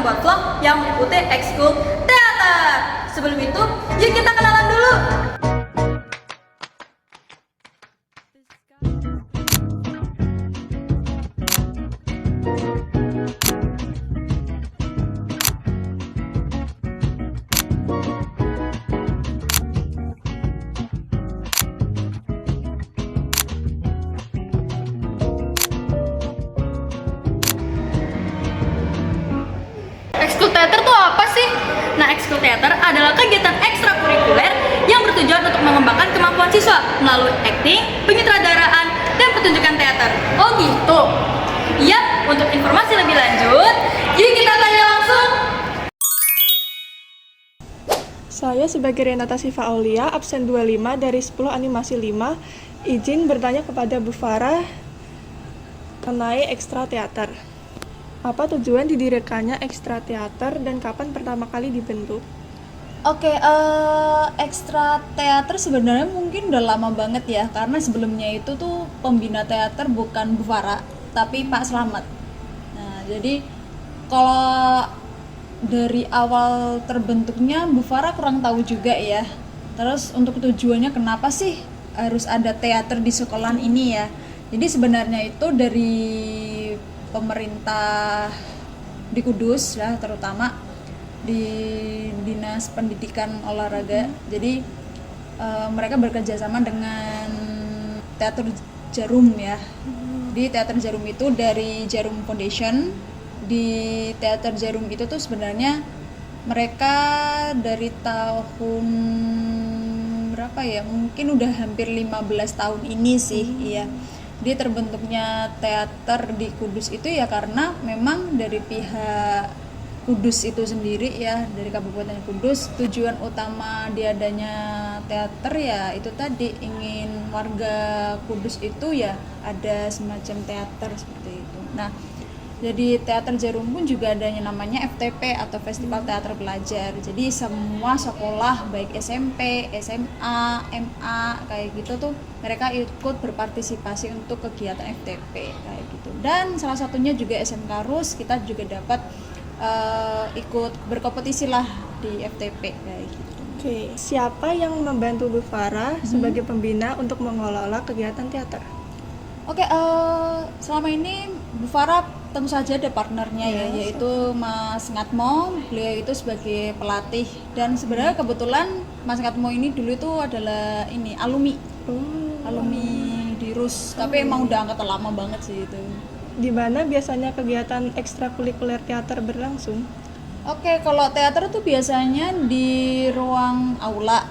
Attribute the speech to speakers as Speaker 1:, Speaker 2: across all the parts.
Speaker 1: membuat vlog yang meliputi ekskul teater. Sebelum itu, yuk kita kenalan dulu. Ekskul teater tuh apa sih? Nah, ekskul teater adalah kegiatan ekstrakurikuler yang bertujuan untuk mengembangkan kemampuan siswa melalui akting, penyutradaraan, dan pertunjukan teater. Oh gitu? Iya, untuk informasi lebih lanjut, yuk kita tanya langsung.
Speaker 2: Saya sebagai Renata Siva Aulia, absen 25 dari 10 animasi 5, izin bertanya kepada Bu Farah mengenai ekstra teater. Apa tujuan didirikannya ekstra teater dan kapan pertama kali dibentuk?
Speaker 3: Oke, ekstra teater sebenarnya mungkin udah lama banget ya, karena sebelumnya itu tuh pembina teater bukan Bu Farah, tapi Pak Slamet. Nah, jadi kalau dari awal terbentuknya Bu Farah kurang tahu juga ya. Terus untuk tujuannya kenapa sih harus ada teater di sekolahan ini ya? Jadi sebenarnya itu dari pemerintah di Kudus ya, terutama di Dinas Pendidikan Olahraga. Jadi mereka bekerja sama dengan Teater Jarum ya. Di Teater Jarum itu dari Jarum Foundation. Di Teater Jarum itu tuh sebenarnya mereka dari tahun berapa ya? Mungkin udah hampir 15 tahun ini sih, iya. Dia terbentuknya teater di Kudus itu ya karena memang dari pihak Kudus itu sendiri ya, dari Kabupaten Kudus, tujuan utama diadanya teater ya itu tadi, ingin warga Kudus itu ya ada semacam teater seperti itu. Nah, jadi Teater Jarum pun juga adanya namanya FTP atau Festival Teater Pelajar. Jadi semua sekolah baik SMP, SMA, MA kayak gitu tuh mereka ikut berpartisipasi untuk kegiatan FTP kayak gitu. Dan salah satunya juga SMK Rus, kita juga dapat ikut berkompetisi lah di FTP kayak gitu.
Speaker 2: Oke, siapa yang membantu Bu Farah sebagai pembina untuk mengelola kegiatan teater?
Speaker 3: Oke, selama ini Bu Farah tentu saja ada partnernya ya, yaitu Mas Ngatmo. Beliau itu sebagai pelatih dan sebenarnya kebetulan Mas Ngatmo ini dulu itu adalah ini alumni di RUS, tapi emang udah angkatan lama banget sih itu.
Speaker 2: Di mana biasanya kegiatan ekstrakurikuler teater berlangsung?
Speaker 3: Oke, kalau teater tuh biasanya di ruang aula,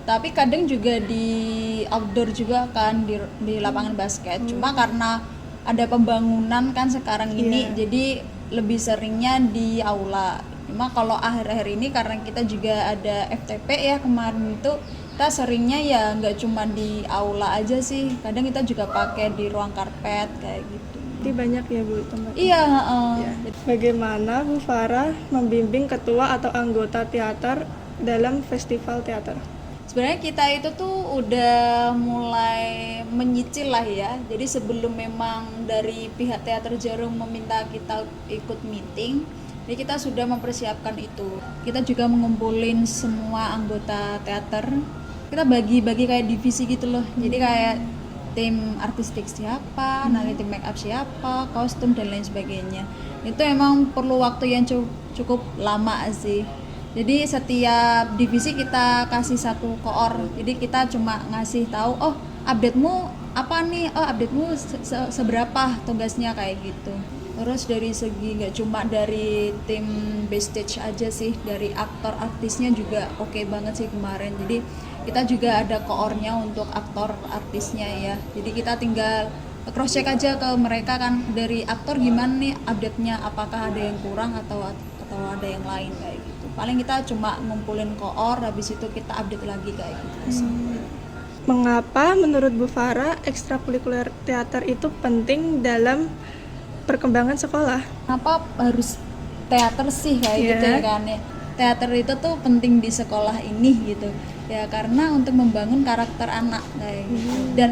Speaker 3: tapi kadang juga di outdoor juga kan, di lapangan basket. Cuma karena ada pembangunan kan sekarang ini, jadi lebih seringnya di aula. Cuma kalau akhir-akhir ini karena kita juga ada FTP ya kemarin itu, kita seringnya ya nggak cuma di aula aja sih, kadang kita juga pakai di ruang karpet kayak gitu.
Speaker 2: Jadi banyak ya Bu tempat.
Speaker 3: Iya.
Speaker 2: Bagaimana Bu Farah membimbing ketua atau anggota teater dalam festival teater?
Speaker 3: Sebenarnya kita itu tuh udah mulai menyicil lah ya. Jadi sebelum memang dari pihak Teater Jarum meminta kita ikut meeting, jadi kita sudah mempersiapkan itu. Kita juga mengumpulin semua anggota teater. Kita bagi-bagi kayak divisi gitu loh. Jadi kayak tim artistik siapa, nanti tim make up siapa, kostum dan lain sebagainya. Itu emang perlu waktu yang cukup lama sih. Jadi setiap divisi kita kasih satu koor. Jadi kita cuma ngasih tahu, oh update-mu apa nih? Oh update-mu seberapa tugasnya kayak gitu. Terus dari segi nggak cuma dari tim backstage aja sih, dari aktor artisnya juga oke banget sih kemarin. Jadi kita juga ada koornya untuk aktor artisnya ya. Jadi kita tinggal cross check aja ke mereka kan, dari aktor gimana nih update-nya, apakah ada yang kurang atau ada yang lain kayak gitu. Paling kita cuma ngumpulin koor, habis itu kita update lagi kayak gitu.
Speaker 2: Mengapa menurut Bu Farah ekstrakurikuler teater itu penting dalam perkembangan sekolah?
Speaker 3: Kenapa harus teater sih kayak gitu ya kan ya? Teater itu tuh penting di sekolah ini gitu ya, karena untuk membangun karakter anak kayak gitu. Dan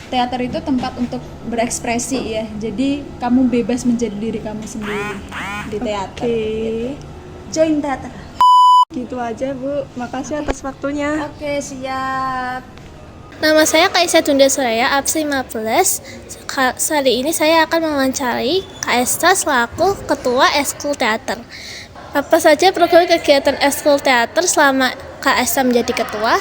Speaker 3: teater itu tempat untuk berekspresi ya. Jadi kamu bebas menjadi diri kamu sendiri di teater.
Speaker 2: Oke.
Speaker 3: Join teater.
Speaker 2: Gitu aja, Bu. Makasih atas waktunya.
Speaker 3: Oke, siap.
Speaker 4: Nama saya Kaisa Tunda Suraya, absen 15. Kali ini saya akan mewawancari Kak Esta selaku Ketua Eskul Teater. Apa saja program kegiatan Eskul Teater selama Kak Esta menjadi ketua?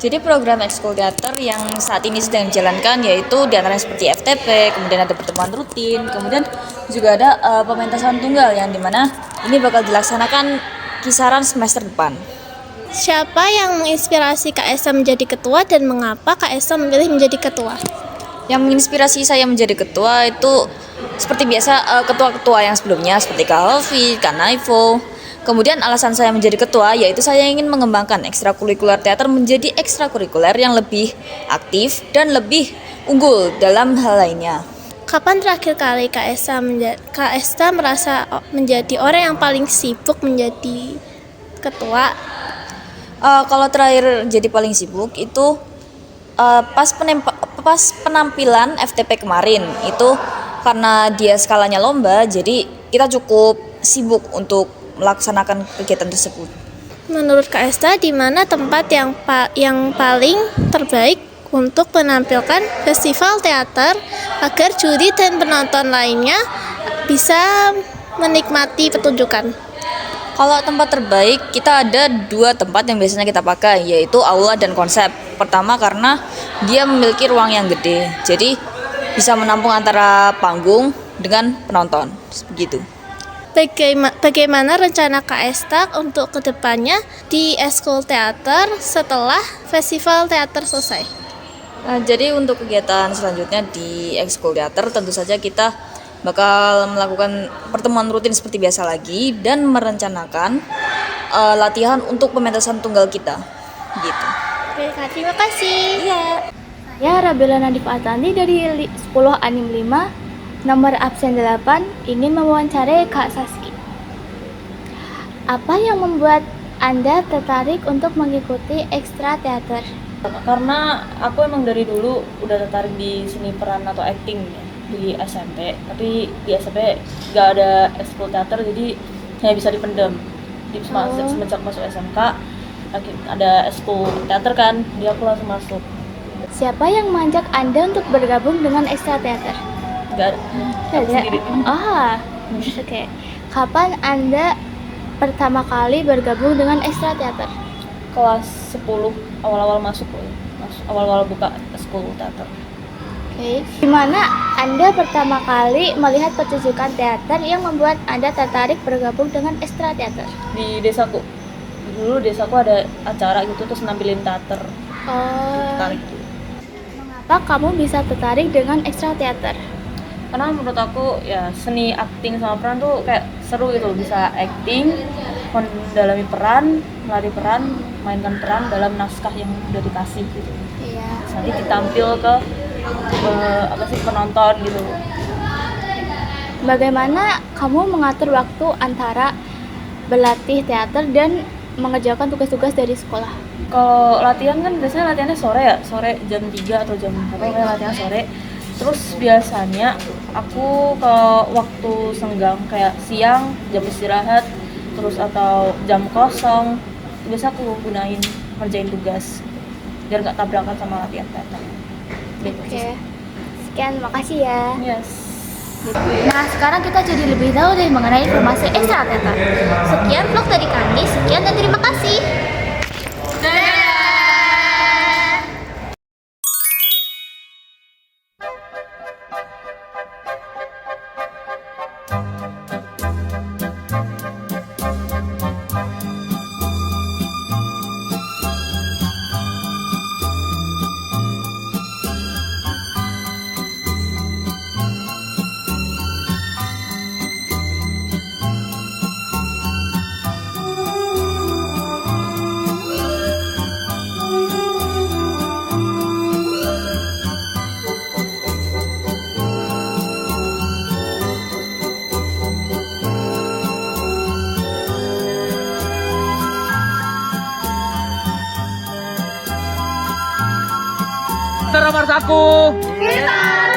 Speaker 5: Jadi program ekskul teater yang saat ini sedang dijalankan yaitu diantaranya seperti FTP, kemudian ada pertemuan rutin, kemudian juga ada pementasan tunggal yang dimana ini bakal dilaksanakan kisaran semester depan.
Speaker 4: Siapa yang menginspirasi Kak Esta menjadi ketua dan mengapa Kak Esta memilih menjadi ketua?
Speaker 5: Yang menginspirasi saya menjadi ketua itu seperti biasa ketua-ketua yang sebelumnya seperti Kak Alfi, Kak Naivo. Kemudian alasan saya menjadi ketua yaitu saya ingin mengembangkan ekstrakurikuler teater menjadi ekstrakurikuler yang lebih aktif dan lebih unggul dalam hal lainnya.
Speaker 4: Kapan terakhir kali Kak Esta merasa menjadi orang yang paling sibuk menjadi ketua?
Speaker 5: Kalau terakhir jadi paling sibuk itu pas penampilan FTP kemarin itu karena dia skalanya lomba jadi kita cukup sibuk untuk melaksanakan kegiatan tersebut.
Speaker 4: Menurut Kak Esta, di mana tempat yang paling terbaik untuk menampilkan festival teater agar juri dan penonton lainnya bisa menikmati pertunjukan?
Speaker 5: Kalau tempat terbaik kita ada 2 tempat yang biasanya kita pakai yaitu aula dan konsep. Pertama karena dia memiliki ruang yang gede, jadi bisa menampung antara panggung dengan penonton, begitu.
Speaker 4: Bagaimana rencana Kak Esta untuk kedepannya di Eskul Teater setelah festival teater selesai?
Speaker 5: Nah, jadi untuk kegiatan selanjutnya di ekskul teater tentu saja kita bakal melakukan pertemuan rutin seperti biasa lagi dan merencanakan latihan untuk pementasan tunggal kita, gitu.
Speaker 4: Oke, Kak, terima kasih.
Speaker 5: Iya.
Speaker 6: Saya Rabela Nadif Atandi dari 10 Anim 5, nomor absen 8, ingin mewawancarai Kak Saski. Apa yang membuat Anda tertarik untuk mengikuti ekstra teater?
Speaker 7: Karena aku emang dari dulu udah tertarik di seni peran atau acting ya, di SMP, tapi di SMP gak ada ekskul teater jadi hanya bisa dipendam. Semenjak masuk SMK ada ekskul teater kan, dia aku langsung masuk.
Speaker 6: Siapa yang mengajak Anda untuk bergabung dengan ekstra teater?
Speaker 7: Gak ada, aku sendiri.
Speaker 6: Oke. Kapan Anda pertama kali bergabung dengan ekstra teater?
Speaker 7: Kelas 10 awal-awal masuk, awal-awal buka ekskul teater.
Speaker 6: Oke. Gimana Anda pertama kali melihat pertunjukan teater yang membuat Anda tertarik bergabung dengan ekstra teater?
Speaker 7: Di desaku, dulu desaku ada acara gitu terus nampilin teater. Tertarik gitu.
Speaker 6: Mengapa kamu bisa tertarik dengan ekstra teater?
Speaker 7: Karena menurut aku ya seni acting sama peran tuh kayak seru gitu, bisa acting, mendalami peran, melatih peran, mainkan peran dalam naskah yang udah dikasih gitu.
Speaker 6: Iya.
Speaker 7: Nanti ditampil ke penonton gitu.
Speaker 6: Bagaimana kamu mengatur waktu antara berlatih teater dan mengerjakan tugas-tugas dari sekolah?
Speaker 7: Kalau latihan kan biasanya latihannya sore ya, sore jam 3 atau jam pokoknya latihan sore. Terus biasanya aku ke waktu senggang kayak siang, jam istirahat, terus atau jam kosong, biasa aku gunain ngerjain tugas biar gak tabrakan sama latihan teater.
Speaker 6: Oke. Sekian, makasih ya.
Speaker 7: Yes.
Speaker 6: Nah, sekarang kita jadi lebih tahu deh mengenai informasi ekstra teater. Sekian vlog dari kami, sekian dan terima kasih.
Speaker 8: nomor 1.
Speaker 6: Kita